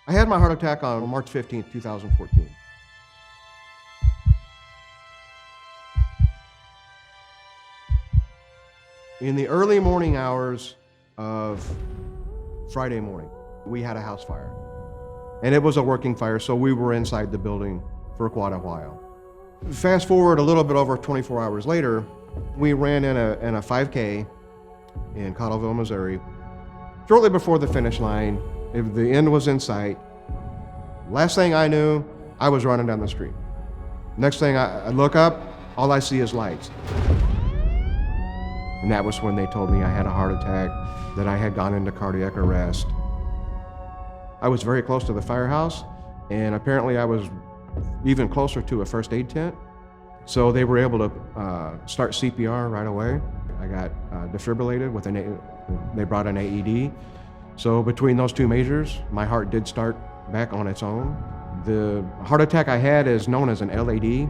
I had my heart attack on March 15th, 2014. In the early morning hours of Friday morning, we had a house fire. And it was a working fire, so we were inside the building for quite a while. Fast forward a little bit over 24 hours later, we ran in a 5K in Cottleville, Missouri. Shortly before the finish line, the end was in sight. Last thing I knew, I was running down the street. Next thing I look up, all I see is lights. And that was when they told me I had a heart attack, that I had gone into cardiac arrest. I was very close to the firehouse, and apparently I was even closer to a first aid tent. So they were able to start CPR right away. I got defibrillated with they brought an AED. So between those two measures, my heart did start back on its own. The heart attack I had is known as an LAD.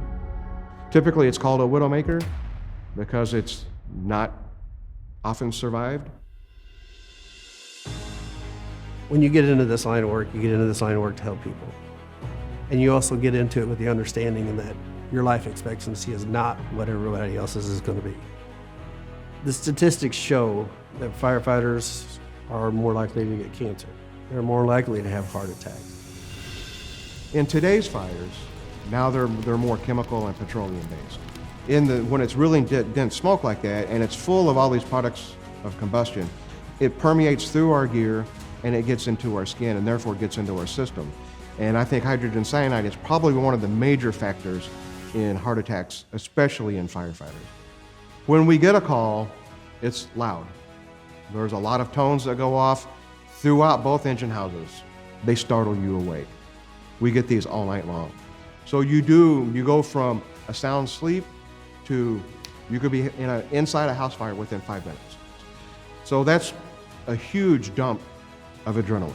Typically it's called a widowmaker because it's not often survived. When you get into this line of work, you get into this line of work to help people. And you also get into it with the understanding that your life expectancy is not what everybody else's is going to be. The statistics show that firefighters are more likely to get cancer. They're more likely to have heart attacks. In today's fires, now they're more chemical and petroleum based. When it's really dense smoke like that and it's full of all these products of combustion, it permeates through our gear and it gets into our skin and therefore gets into our system. And I think hydrogen cyanide is probably one of the major factors in heart attacks, especially in firefighters. When we get a call, it's loud. There's a lot of tones that go off throughout both engine houses. They startle you awake. We get these all night long. So you go from a sound sleep to you could be inside a house fire within 5 minutes. So that's a huge dump of adrenaline.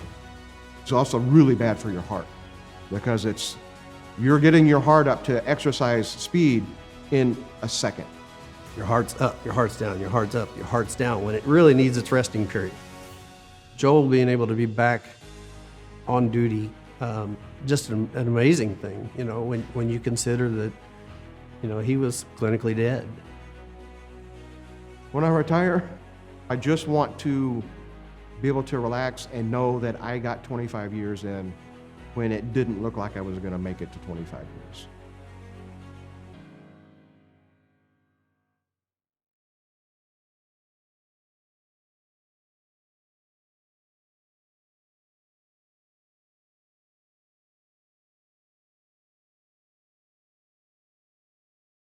It's also really bad for your heart because you're getting your heart up to exercise speed in a second. Your heart's up, your heart's down, your heart's up, your heart's down, when it really needs its resting period. Joel being able to be back on duty, just an amazing thing, when you consider that, he was clinically dead. When I retire, I just want to be able to relax and know that I got 25 years in when it didn't look like I was going to make it to 25 years.